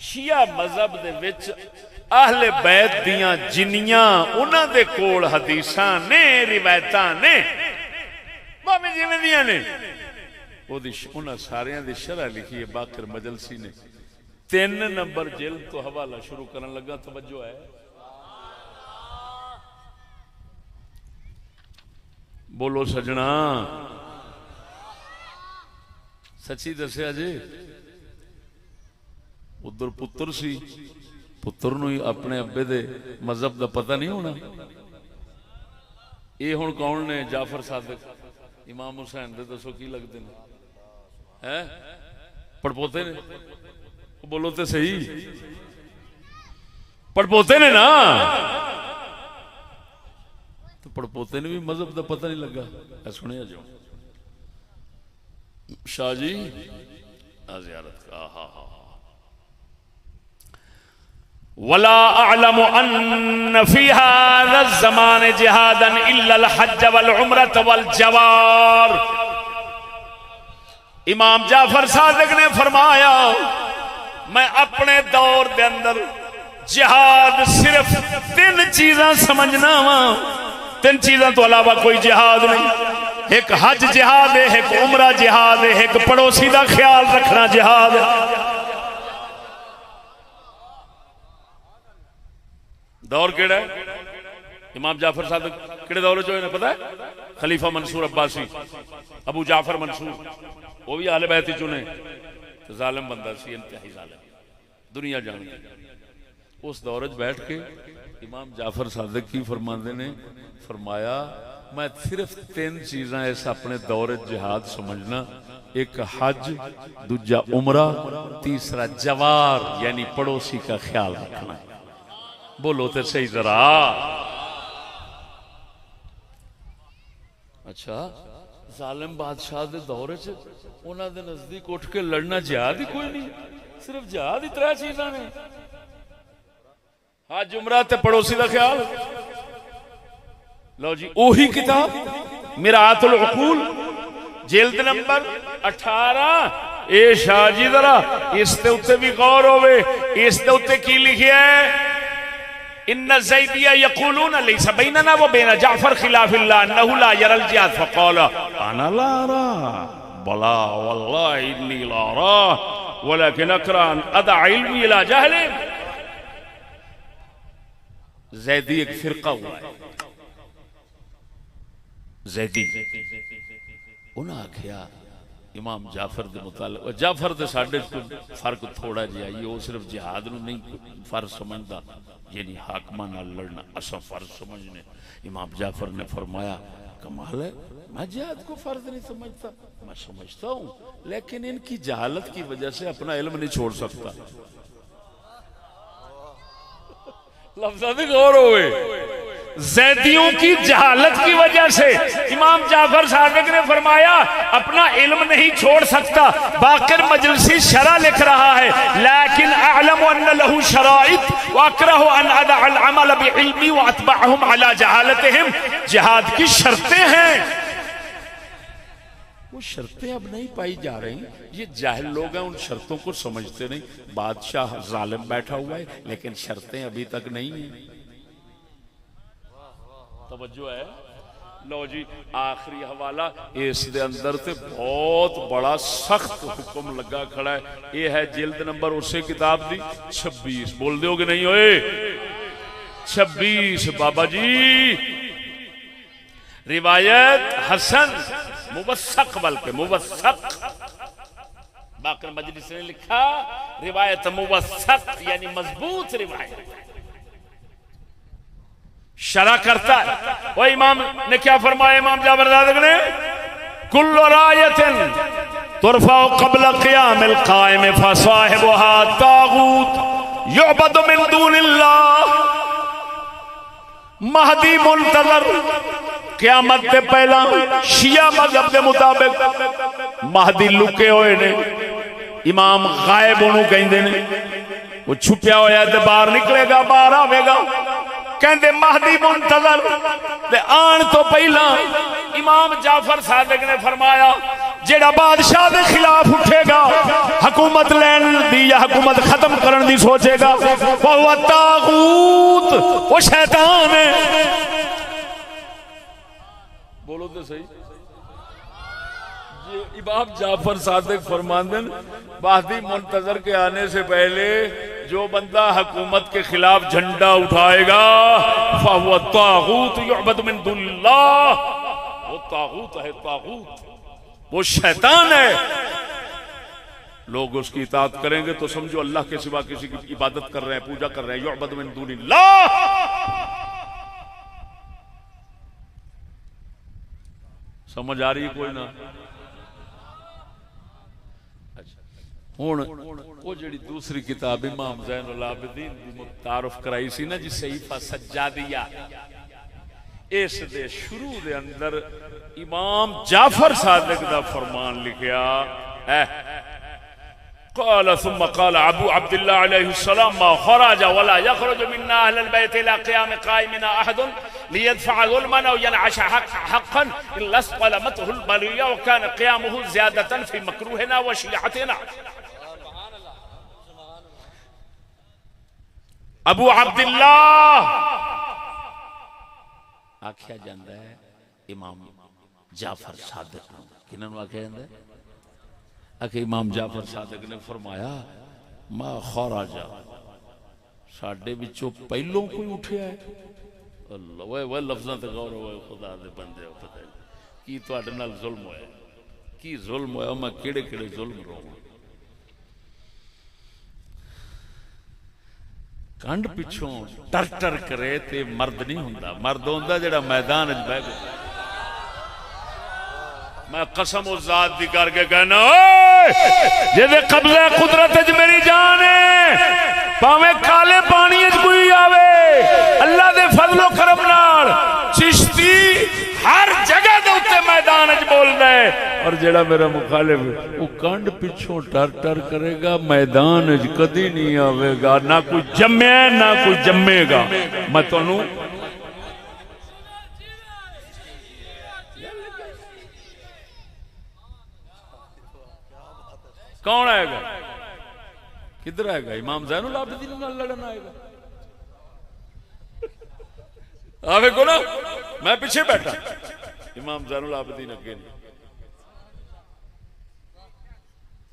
शिया मजहब दे विच अहले बैत दियां जिन्नियां उन्हां दे कोल हदीसां ने रिवायतां ने भावें जिवें दियां ने ओदी उन्हां सारियां दी शरह लिखी है बाकर मजलसी ने 3 नंबर जिल्द तो हवाला शुरू करन लगा तवज्जो है बोलो सजना सच्ची दसिया जी उधर पुत्र सी पुत्र नूं ही अपने अब्बे दे मजहब दा पता नहीं होना ये हुण कौन ने जाफर सादिक इमाम हुसैन दे दसो की लगदे ने हैं पड़पोते ने बोलो तो सही पड़पोते ने ना तो पड़पोते ने भी मजहब का पता नहीं लगा सुनिया जो शाह जी ज़ियारत का वला अअलमु अन्न फी हाज़ा ज़मान जिहादन इल्ला अल हज्ज वल उम्रत वल जवार इमाम जाफर सादिक ने फरमाया मैं अपने दौर के अंदर जिहाद सिर्फ 3 चीज़ां समझना वा 3 चीज़ां तो अलावा कोई जिहाद नहीं एक हज जिहाद है एक उमरा जिहाद है एक पड़ोसी का ख्याल रखना जिहाद है दौर केड़ा है इमाम जाफर सादिक केड़े दौर चो इन्हें पता है खलीफा मंसूर अब्बासी अबू जाफर मंसूर वो भी आले बैत चुने जालिम बंदा सी इंतहाई जालिम दुनिया जान उस दौर बैठ के इमाम जाफर सादिक की फरमाते ने फरमाया मैं सिर्फ 3 चीज़ां इस अपने दौर जिहाद समझना एक हज दूजा उमरा तीसरा जवार यानी पड़ोसी का ख्याल रखना बोलो तो सही जरा अच्छा जालिम बादशाह दे दौर च उन्हां दे नजदीक उठ के लड़ना जिहाद ही कोई नहीं, सिर्फ जिहाद ही 3 चीज़ां ने, हज उमरा ते पड़ोसी का ख्याल। लो जी ओही किताब मिरातुल उकूल जिल्द नंबर 18। ए शाह जी जरा इस ते उत्ते भी गौर होवे, इस ते उत्ते की लिखिया है, इन्ना ज़ैदिया यक़ूलून लैसा बैनना व बैन जाफ़र खिलाफिल्लाह अन्नहु ला यरल जिहाद फ़क़ाल अना ला अरा बला वल्लाहि इन्नी ला अरा वलकिन अकरा अन अदअ इल्मी इला जहल। ज़ैदी एक फिरका हुआ है, ज़ैदी उन्हें आख्या इमाम जाफर के मुतालिक, जाफर तो साढ़े फर्क थोड़ा जिहा ही, वो सिर्फ जिहाद नूं नहीं फर्ज समझदा, यानी हाकमा नाल लड़ना असा फर्ज समझने। इमाम जाफर ने फरमाया कमाल है, मैं जिहाद को फर्ज नहीं समझता, मैं समझता हूँ लेकिन इनकी जहालत की वजह से अपना इल्म नहीं छोड़ सकता। लफ्ज़ों से गौर होए, ज़ैदियों की जहालत की वजह से इमाम जाफर सादिक ने फरमाया अपना इल्म नहीं छोड़ सकता। बाकिर मजलिसी शरा लिख रहा है, लेकिन अअलम अन्न लहू शराइत व अकरहु अन अदअल अमल बिइल्मी व अतबअहुम अला जहालतिहिम। जिहाद की शर्तें हैं, वो शर्तें अब नहीं पाई जा रही। ये जाहिल लोग हैं, उन शर्तों को समझते नहीं। बादशाह जालिम बैठा हुआ है लेकिन शर्तें अभी तक नहीं है। तवज्जो है। लो जी आखिरी हवाला इस दे अंदर ते बहुत बड़ा सख्त हुक्म लगा खड़ा है। ये है जिल्द नंबर उसे किताब दी 26। बोल दोगे नहीं ओए 26 बाबा जी। रिवायत हसन मुवस्सक, बल्कि मुवस्सक बाकर मजलिस ने लिखा रिवायत मुवस्सक यानी मजबूत रिवायत। शरा करता है वो इमाम ने क्या फरमाया, इमाम जाफर सादिक ने कुल्लु रायतिन तुरफा क़ब्ल क़ियामिल क़ाइम फ़साहिबुहा ताग़ूत युअबदु मिन दूनिल्लाह। महदी मुंतज़र क़यामत से पहला शिया मज़हब के मुताबिक महदी लुके हुए ने, इमाम गायब उन्होंने कहते ने, वो छुपया होया तो बाहर निकलेगा, बाहर आवेगा। कहते महदी मुंतज़र ते आन तो पहला इमाम जाफर सादिक ने फरमाया जेड़ा बादशाह के खिलाफ उठेगा, हुकूमत लैन दी या हुकूमत खत्म करने दी सोचेगा, वह तागूत, वो शैतान है। बोलो तो सही। ये इमाम जाफर सादिक फरमाते महदी मुंतज़र के आने से पहले जो बंदा हुकूमत के खिलाफ झंडा उठाएगा फहुवा तागूत युअबद मिन दुनिल्लाह, वो तागूत है, तागूत वो शैतान है। लोग उसकी इताअत करेंगे तो समझो अल्लाह के सिवा किसी की इबादत कर रहे हैं, पूजा कर रहे हैं। युअबद मिन दुनिल्लाह। समझ आ रही है कोई ना? हुण वो जी दूसरी किताब इमाम ज़ैनुल आबिदीन दी तारुफ कराई सी ना जी, सहीफा सज्जादिया, इस दे शुरू दे अंदर इमाम जाफर सादिक दा फरमान लिखिया है। क़ाल सुम्मा क़ाल अबू अब्दुल्लाह अलैहिस्सलाम मा ख़रज वला यख़रुज मिन्ना अहलल बैत इला क़ियाम क़ाइमिना अहदुन लियदफ़अ ज़ुल्मन अव यनअश हक़्क़न इल्ला अस्क़लमतहुल बलिया व कान क़ियामुहु ज़ियादतन फ़ी मकरूहिना व शियअतिना। अबू अब्दुल्लाह आख्या जाता है इमाम जाफर सादिक, किन्होंने आख्या जाता है? आखिर इमाम जाफर सादिक ने फरमाया मा ख़राजा, साडे विचों पहलों कोई उठिया है। अल्लाह वह लफ्ज़ां ते गौर होए, खुदा दे बंदे पता की तुहाडे नाल जुल्म होया, की जुल्म होया, मैं केड़े केड़े जुल्म रोवां। कंड पिछों टर टर करे ते मर्द नहीं हुंदा, मर्द हुंदा जेड़ा मैदान च बह गया। मैं कसम उस जात दी करके कहना जिहदे कब्ज़े कुदरत च मेरी जान है, भावें काले पानी च कोई आवे, अल्लाह दे फजलो करम नाल चिश्ती हर जगह दे उत्ते मैं और जेड़ा मेरा मुखालिफ वो कंड पिछों टर टर करेगा, मैदान कदी नहीं आवेगा, ना कोई जम्मे ना कोई जम्मेगा। मैं तुहानू कौन आएगा, किधर आएगा? इमाम ज़ैनुल आबिदीन नाल लड़न आएगा? आवे को ना, मैं पीछे बैठा, इमाम ज़ैनुल आबिदीन अगे नहीं,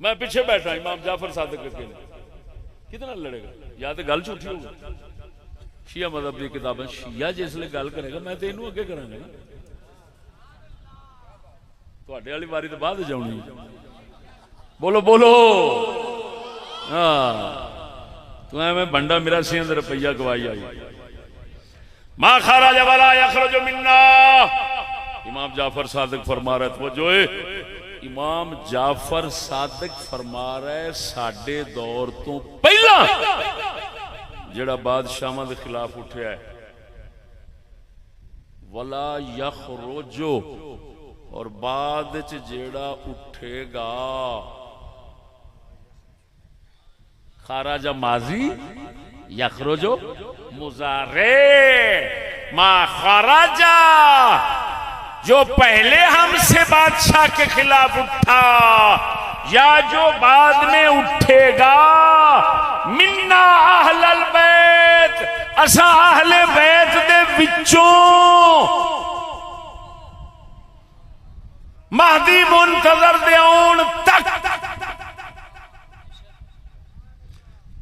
मैं पीछे बैठा, इमाम जाफर सादिक अगे नहीं, किधर लड़ेगा? या तो गल झूठी होगी। शिया मजहब की किताबें शिया जिसले गल करेगा मैं तो इनू अगे करांगा ना, तुहाडे वाली वारी तो बाद जानी। बोलो बोलो, हाँ तू एवं बंडा मेरा सी रुपया गवाई आई। मा खराज वला यखरुजु मिन्ना, इमाम जाफर सादिक फरमा रहे थे जो इमाम जाफर सादिक फरमा रहे साडे दौर तो पहला जेड़ा बादशाहां दे खिलाफ उठिया है, वला यखरुजु, और बाद च जेड़ा उठेगा, खाराजा माजी यखरुजु मुजारे, मा खाराजा, जो पहले हमसे बादशाह के खिलाफ उठा या जो बाद में उठेगा, मिन्ना अहलल बैत, असा अहले बैत दे विचों महदी मुंतजर दे आउण तक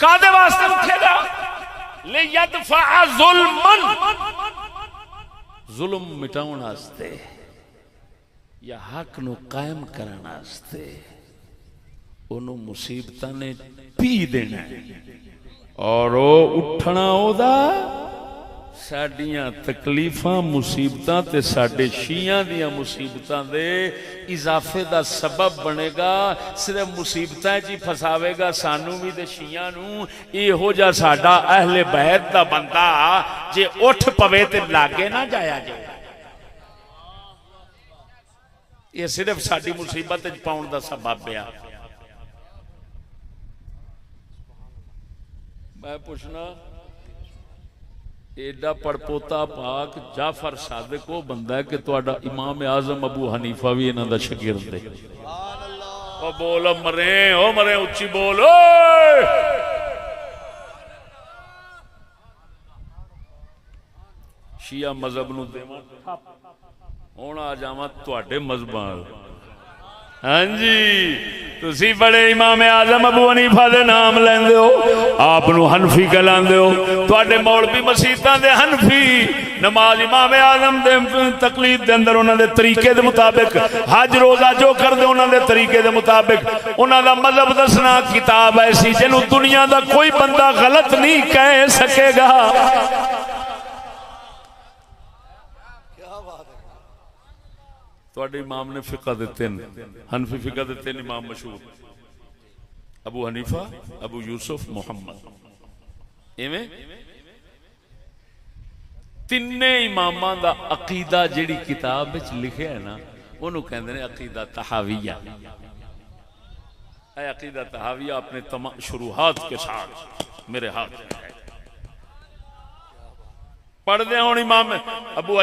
कादे वास्ते उठेगा? ले यदफा जुल्मन, जुल्म मिटाउण वास्ते या हक नू कायम करन वास्ते, ओनू मुसीबतां ने पी देना और ओ उठना ओदा साडियां तकलीफां मुसीबतां ते साडे शियां दियां मुसीबतां दे इजाफे दा सबब बनेगा। सिर्फ मुसीबतां च ही फसावेगा सानू भी ते शियां नू। इहो जा साडा अहले बैत दा बंदा जे उठ पवे ते लागे ना जाया जाए, ये सिर्फ साडी मुसीबत च पाउण दा सबब है। मैं पूछना, एडा पड़पोता पाक जाफर सादिक वो बंदा है कि तुहाडा इमाम आजम अबू हनीफा भी इन्हां दा शागिर्द है। ओ बोल मरे, ओ मरे उच्ची बोल। शिया मजहब नूं देवां हुण आ जावां तुहाडे मजहबां। हाँ जी, तुसी बड़े इमाम आजम अबू हनीफा दे नाम लैंदे हो, आप हनफी कहलांदे हो। तुहाडे मौलवी मसीतां दे हनफी, नमाज इमाम आजम दे तकलीद दे अंदर उन्हां दे तरीके दे मुताबिक, हज रोजा जो करदे उन्हां दे तरीके दे मुताबिक, उन्हां दा मजहब दसना किताब ऐसी जिन्हों दुनिया दा कोई बंदा गलत नहीं कह सकेगा। तुहाडे इमाम ने फिका दे तीन, हनफी फिका दे तीन इमाम मशहूर, अबू हनीफा, अबू यूसुफ, मुहम्मद। इवें तिन्ने इमामां दा अकीदा जिहड़ी किताब विच लिखिया है ना, उहनूं कहंदे ने अकीदा तहाविया। ऐ अकीदा तहाविया अपने तमाम शुरुआत के साथ मेरे हाथ में है। पढ़दे हुण इमाम अबू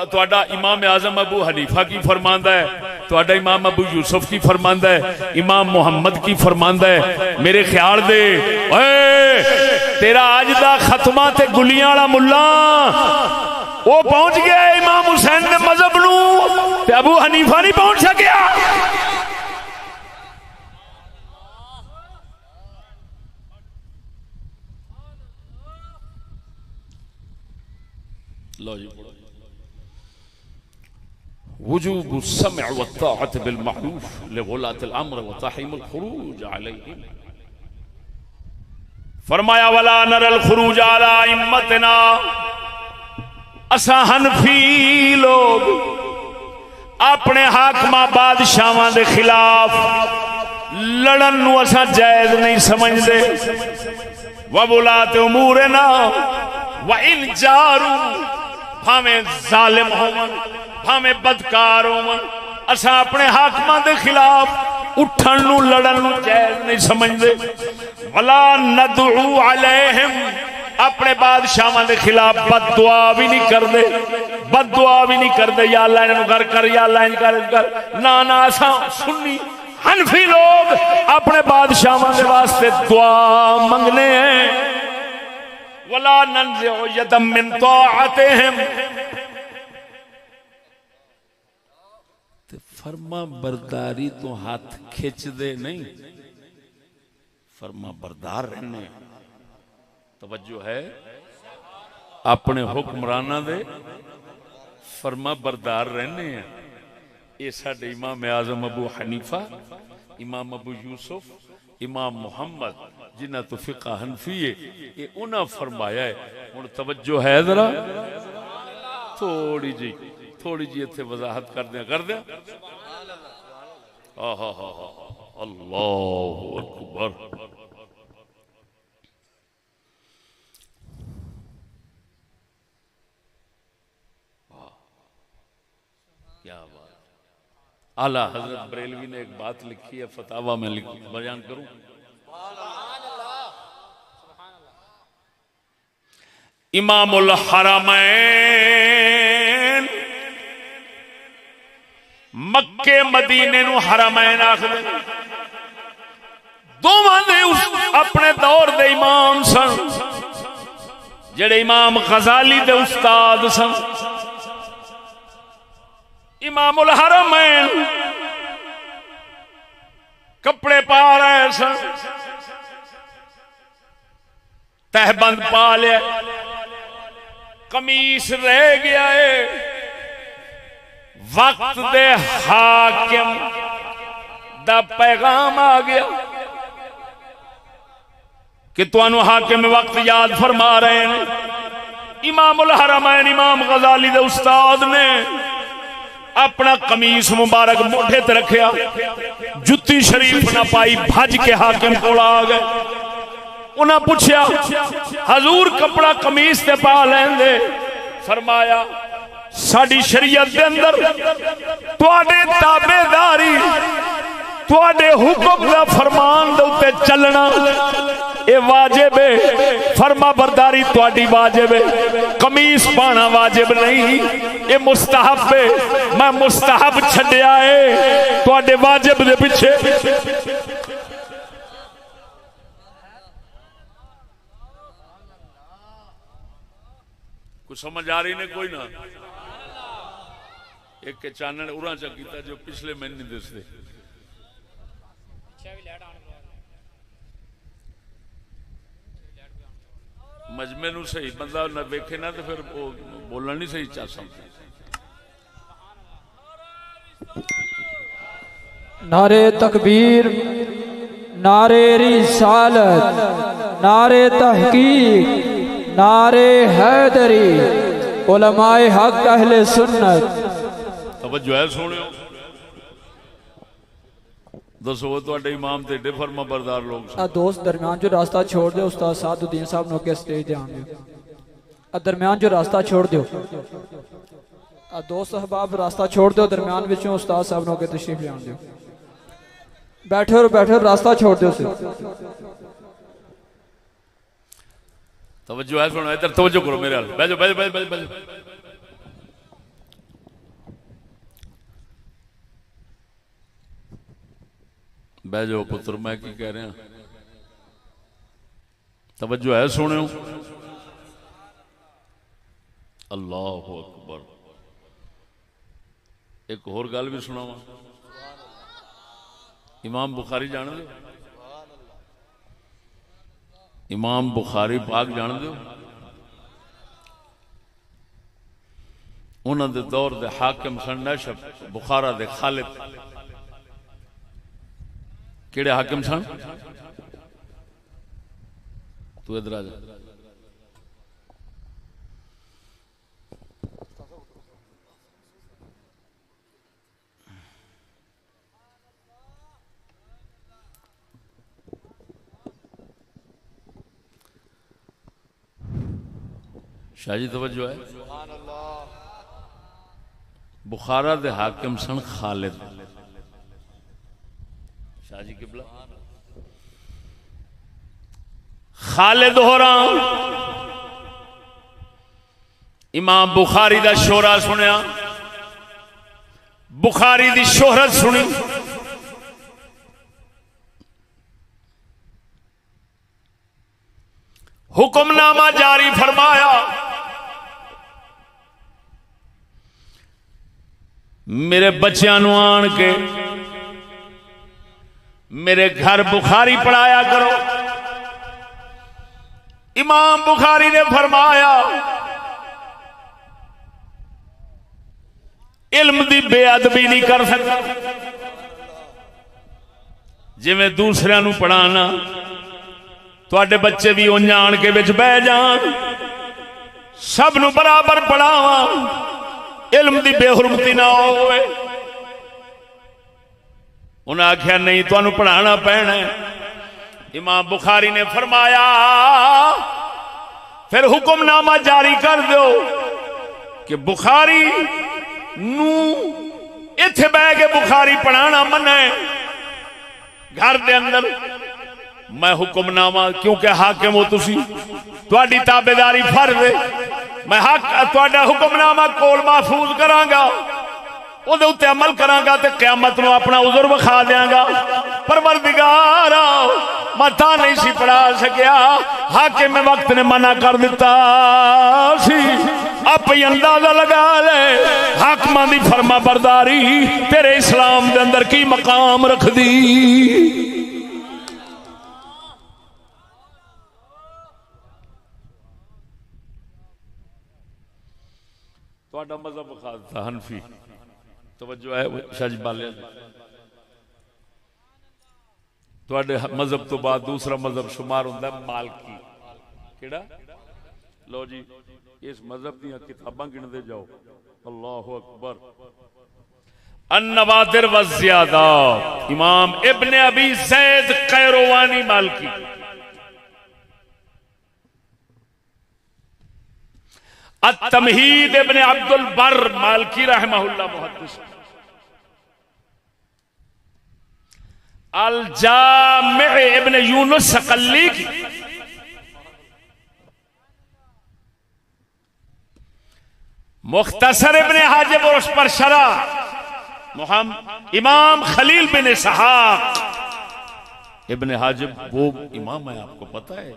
तुहाडा इमाम आजम अबू हनीफा की फरमांदा है, तुहाडा इमाम अबू यूसुफ की फरमांदा है, इमाम मोहम्मद की फरमांदा है। मेरे ख्याल दे ओए तेरा अज दा खत्मा ते गुलियां वाला मुल्ला वो पहुंच गया इमाम हुसैन दे मजहब नूं ते अबू हनीफा नहीं पहुंच सकिया। लो जी, वजूब अस्सम' व अत्ताअत बिल मअरूफ लिगुलात अल अम्र व तहरीम अल खुरूज अलैहिम। फरमाया वला नरल खुरूज अला इम्मतना, असा हनफी लोग अपने हाकमा बादशाहां दे खिलाफ लड़न नूं असा जायज नहीं समझदे। व बुलात उमूरना व इन जारू, भावें जालिम होवन भावें बदकार होवन, असा अपने हाकमां दे खिलाफ उठन नू लड़न नू जायज नहीं समझते। वला नदउ अलैहिम, अपने बादशाहां दे खिलाफ बददुआ भी नहीं करते, बददुआ भी नहीं करते या अल्लाह इन्हां नू घर कर, या अल्लाह इंज कर। ना ना असा सुन्नी हनफी लोग अपने बादशाहां दे वास्ते दुआ मंगने हैं। वला नंज़िउ यदम मिन ताअतिहिम, फरमा बरदारी तो हाथ खिंच दे नहीं, फरमा बरदार रहने। तवज्जो है, अपने हुक्मराना दे फरमा बरदार रहने हैं। ये साडे इमाम आजम अबू हनीफा, इमाम अबू यूसुफ, इमाम मुहम्मद जिन्हां तो फिक़ह हनफी है, ये उन्हां फरमाया है। हुण तवज्जो है जरा, थोड़ी जी इत्थे वजाहत कर दें। अल्लाहु अकबर। क्या बात। आला हजरत बरेलवी ने एक बात लिखी है, फतावा में बयान करूं। इमामुल हरमैन, मक्के मदीने नू हरमैन आखदे, दोवां दे अपने दौर दे इमाम सन, जेड़े इमाम गजाली दे उस्ताद सन। इमामुल हरमैन कपड़े पा रहे सन, तहबंद पा लिया, कमीस रह गया है। वक्त दे हाकिम दा पैगाम आ गया कि तुहानू हाकिम वक्त याद फरमा रहे हैं। इमामुल हरमैन इमाम गजाली दे उस्ताद ने अपना कमीस मुबारक मोढे ते रखिया, जुत्ती शरीफ ना पाई, भज के हाकिम कोल आ गए। उन्हें पूछया, हजूर कपड़ा कमीस ते पा लेंदे? फरमाया, साडी शरीयत दे अंदर तुहाडे ताबेदारी, तुहाडे हुक्म दा फरमान दे उत्ते चलना ए वाजिब है, फरमा बरदारी तुहाडी वाजिब है, कमीस पाना वाजिब नहीं, ये मुस्तहब है। मैं मुस्तहब छड्या है तुहाडे वाजिब दे पिछे। कुछ समझ आ रही ने कोई ना? एक के चानन उरा चा कीता जो पिछले महीने नहीं दसदे। मजमे नू सही बंदा न वेखे ना तो फिर वो बोलना नहीं सही चा सकता। नारे तकबीर, नारे रिसालत, नारे तहकीक, नारे हैदरी, उलमाए हक अहले सुन्नत। तवज्जो है सुनियो, दसो तुहाडे इमाम ते एडे फरमा बरदार लोग सन। दोस्त दरमियान जो रास्ता छोड़ दो, उस्ताद सादुद्दीन साहब नो के स्टेज ते आन दियो। दरमियान जो रास्ता छोड़ दो, दोस्त अहबाब रास्ता छोड़ दो, दरमियान विचों उस्ताद साहब नो के तशरीफ ले आन दियो। बैठो बैठो, रास्ता छोड़ दो। तवज्जो है सुनो, इधर तवज्जो करो मेरे हाल। बैठो बैठो बैठो बैठो। बह जाओ पुत्र, मैं की कह रहा। तवज्जो है सुनियो। अल्लाहु अकबर। एक होर गल भी सुनावा। इमाम बुखारी जान दो? इमाम बुखारी पाक जान दो? उन्होंने दे दौर दे हाकिम सन नशब बुखारा दे खालिद। केड़े हाकिम सन? तू इधर आ जा। शाहजी तवज्जो है। बुखारा दे हाकिम सन खालिद शाह जी किबला। खालिद होरा इमाम बुखारी दा शोरा सुनिया, बुखारी दी शोहरत सुनी। हुक्मनामा जारी फरमाया, मेरे बच्चों नूं आण के मेरे घर बुखारी पढ़ाया करो। इमाम बुखारी ने फरमाया, इल्म दी बेअदबी नहीं कर सकता, जिवें दूसरियां नूं पढ़ाना, तुहाडे बच्चे भी उंज आण के विच बह जान, सब नूं बराबर पढ़ावा, इल्म दी बेहुरमती ना होवे। उन्हें आख्या नहीं, तुहानूं पढ़ाना पैना है। इमाम बुखारी ने फरमाया, फिर हुक्मनामा जारी कर दो कि बुखारी नू इत्थे बह के बुखारी पढ़ाना मना है घर दे अंदर। मैं हुक्मनामा, क्योंकि हाकिम हो तुसी, तुहाडी ताबेदारी फर्ज है, मैं हक तुहाडा हुक्मनामा कोल महफूज करांगा, उहदे उत्ते अमल करांगा ते क़यामत नूं अपना उज़र विखा देंगा। परवरदिगारा मैं तां नहीं सी पढ़ा सकिया, हाकिम वक्त ने मना कर दिता सी। आप ही अंदाजा लगा ले हाकिमां दी फरमा बरदारी तेरे इस्लाम दे अंदर की मकाम रख दी। तुहाडा मज़हब विखा दिता हनफी, तवज्जो है शाह बालिया। तुहाडे मजहब तो बाद दूसरा मजहब शुमार होंदा है मालकी। केड़ा? लो जी, इस मजहब दी किताबां गिनदे जाओ। अल्लाहु अकबर। अन्नवादिर व ज़ियादा, इमाम इब्ने अबी ज़ैद कैरोवानी मालकी। अत-तमहीद इब्ने अब्दुल बर मालकी रहमहुल्लाह मुहद्दिस। अल-जामि इब्ने यूनुस सकल्ली की। मुख्तसर इब्ने हाजिब और उस पर शरा इमाम खलील बिन इसहाक इब्ने हाजिब वो इमाम है, आपको पता है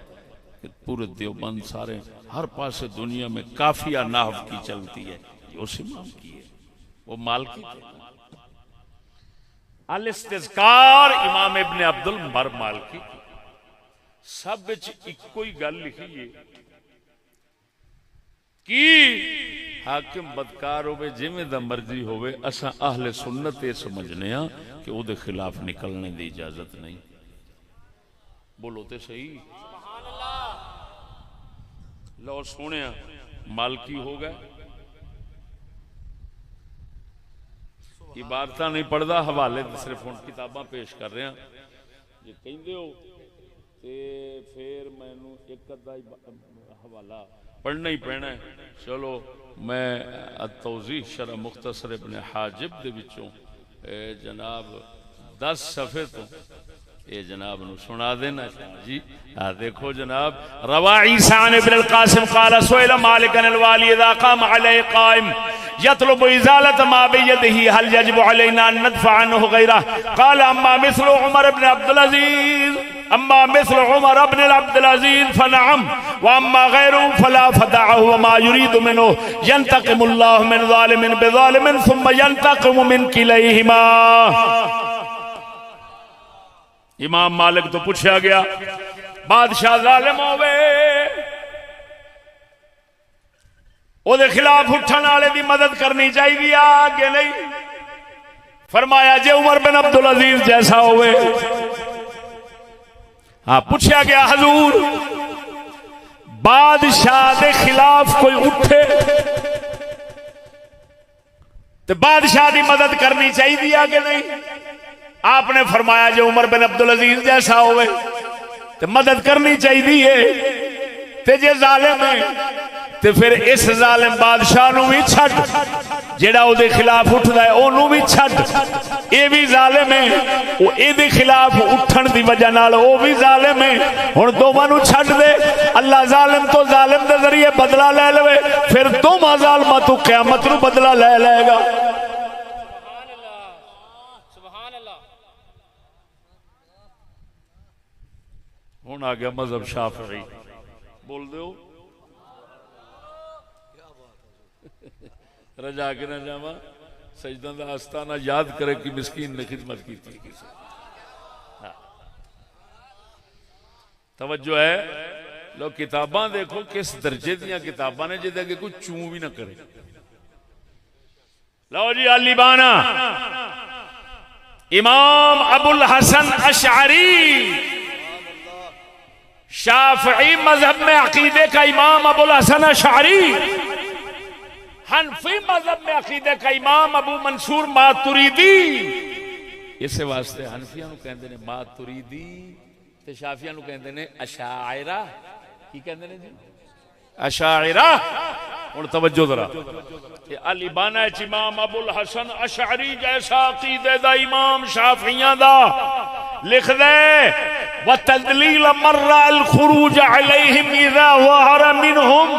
कि पूरे देवबंद सारे हर पासे दुनिया में काफिया नाहव की चलती है, ये उस इमाम की है, वो मालकी। अल-इस्तिज़कार इमाम इब्ने अब्दुल बर मालकी। सब इको ही गल लिखी है कि हाकिम बदकार होवे जिवें दा मर्जी होवे, असां अहले सुन्नत ये समझने कि उहदे खिलाफ निकलने की इजाजत नहीं। बोलो तो सही। लो सुने मालकी हो गए, इबारत नहीं पढ़ता, हवाले सिर्फ हम किताबां पेश कर रहे हैं। जे कहंदे हो ते फिर मैनू एक अद्धा हवाला पढ़ना ही पैना है। चलो मैं अत-तौज़ीह शरह मुख्तसर इब्ने हाजिब दे विचों जनाब 10 सफ़े तो ये जनाब नू सुना देना जी। देखो जनाब, रवा ईसा इब्न अल-कासिम क़ाल सुइला मालिक अल-वाली इज़ा क़ाम अलैहि क़ाइम यतलबु इज़ालत मा बियदिही हल यजिबु अलैना अन नदफ़अ अन्हु गैरह क़ाल अम्मा मिस्लु उमर इब्न अब्दुल अज़ीज़ अम्मा मिस्लु उमर इब्न अब्दुल अज़ीज़ फनअम व अम्मा गैरुहु फला फदअहु व मा युरीदु मिन्हु यंतक़िमुल्लाहु मिन ज़ालिमिन बिज़ालिमिन सुम्मा यंतक़िमु मिन किलैहिमा। इमाम मालिक तो पूछा गया, बादशाह जालिम होवे ओदे खिलाफ उठन वाले की मदद करनी चाहिए, आगे नहीं। फरमाया जे उमर बिन अब्दुल अजीज जैसा होवे। हाँ, पूछा गया हजूर बादशाह के खिलाफ कोई उठे तो बादशाह की मदद करनी चाहिए, आगे नहीं। आपने फरमाया जो उमर बिन अब्दुल अजीज जैसा होवे तो मदद करनी चाहिए, ते जे जालिम है तो फिर इस जालिम बादशाह नूं भी छड्ड जेड़ा उहदे खिलाफ उठदा है ओनू भी छड्ड, ये भी जालिम है, वो इहदे खिलाफ उठण दी वजह नाल वो भी जालिम है। हुण दोवां नू छड्ड दे, अल्लाह जालिम तो जालिम दे जरिए बदला ले लवे, फिर दोवां जालिमां तो क़यामत नू बदला ले लेगा। हुण आ गया मजहब शाफी, बोल दो रजा के ना जावा, सजदा दा आस्ताना याद करे कि मिसकीन ने खिदमत की थी। तवज्जो है, लो किताबां देखो किस दर्जे दियां किताबां ने जिहदे अगे कोई चूं भी ना करे। लो जी अलीबाना इमाम अबुल हसन अशअरी, शाफई मजहब में अकीदे का इमाम अबुल हसन अशअरी, हनफी मजहब में अकीदे का इमाम अबू मंसूर मातुरीदी। इस वास्ते हनफिया कहते हैं मातुरीदी ते शाफिया कहते हैं अशाइरा। की कहते हैं जी? अशाइरा। हुण तवज्जो जरा, अल इबाना इमाम अबुल हसन अशअरी जैसा अकीदे दा इमाम शाफिया दा लिख दे, व तदलील मर्रा अल खुरूज अलैहिम इज़ा ज़हरा मिनहुम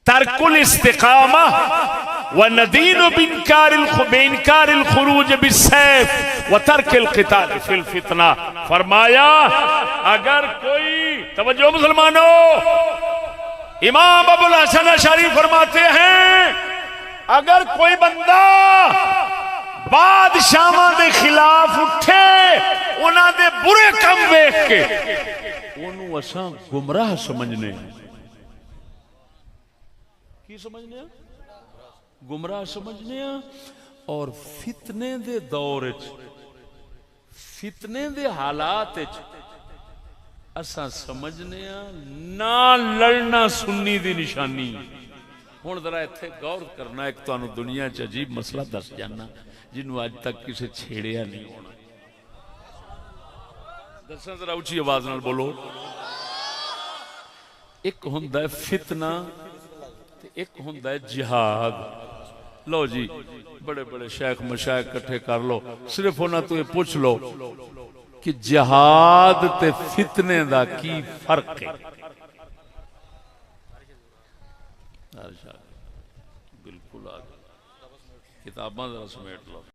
तरकुल इस्तिकामा व नदीन बिनकार खुरूज बिस्सैफ व तरकिल क़िताल फिल फितना। फरमाया अगर कोई, तवज्जो मुसलमानों, इमाम अबुल हसन अशअरी फरमाते हैं अगर कोई बंदा बादशाहां दे खिलाफ उठे, उन्हां दे बुरे काम वेख के ओनू असां गुमराह समझने। की समझने? गुमराह समझने। और फितने दे दौर फितने दे हालात असां समझने ना लड़ना सुन्नी दी निशानी। हुण जरा इत्थे गौर करना, एक तुहानू दुनिया च अजीब मसला दस जाना जिन्हों अज तक किसी छेड़िया नहीं होना। दसा जरा उची आवाज नाल बोलो। एक हुंदा है फितना, एक हुंदा है जिहाद। लो जी बड़े बड़े शेख मशाइख इकट्ठे कर लो, सिर्फ उन्हां तो ये पूछ लो कि जिहाद ते फितने दा की फर्क है। बिल्कुल आ गया, किताबां जरा समेट लो।